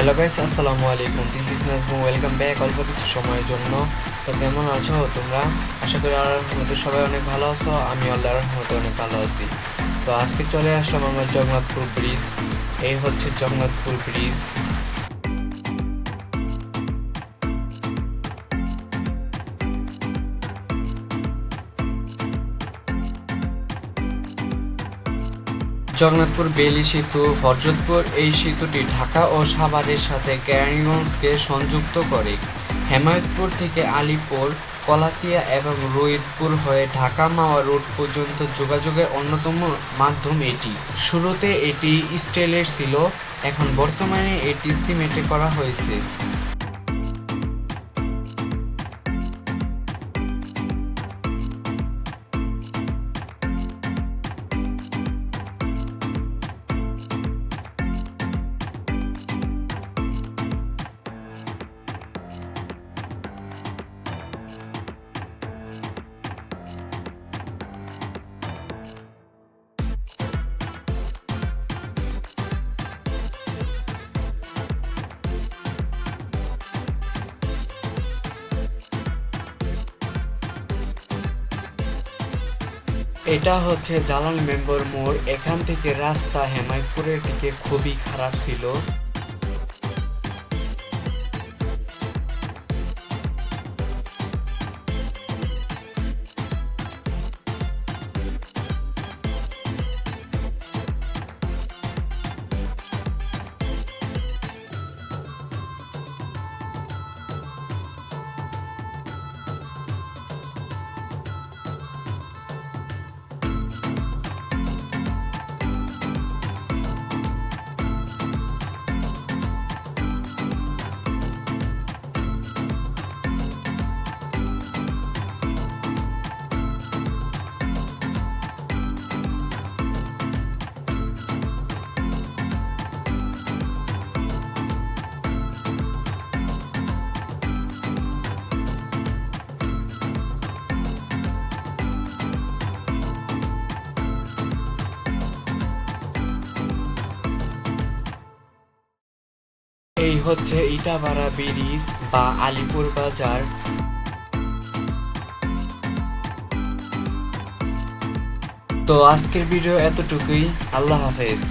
Hello guys, আসসালামু আলাইকুম। This is নাজমু। Welcome back অল্প কিছু সময়ের জন্য। তো কেমন আছো তোমরা? আশা করি আল্লাহর রহমতে সবাই অনেক ভালো আছো। আমি আল্লাহর রহমতে অনেক ভালো আছি। তো আজকে চলে আসলাম আমরা জগন্নাথপুর ব্রিজ। এই হচ্ছে জগন্নাথপুর ব্রিজ। জগন্নাথপুর বেইলি সেতু হযরতপুর। এই সেতুটি ঢাকা ও সাভারের সাথে কেরানীগঞ্জকে সংযুক্ত করে। হেমায়তপুর থেকে আলীপুর, কলাতিয়া এবং রইতপুর হয়ে ঢাকা মাওয়া রোড পর্যন্ত যোগাযোগের অন্যতম মাধ্যম এটি। শুরুতে এটি স্টিলের ছিল, এখন বর্তমানে এটি সিমেন্টে করা হয়েছে। এটা হচ্ছে জালাল মেম্বার মোড়। এখান থেকে রাস্তা হেমায়তপুরের দিকে খুবই খারাপ ছিল। এই হচ্ছে ইটাভাড়া ব্রিজ বা আলিপুর বাজার। তো আজকের ভিডিও এতটুকুই। আল্লাহ হাফেজ।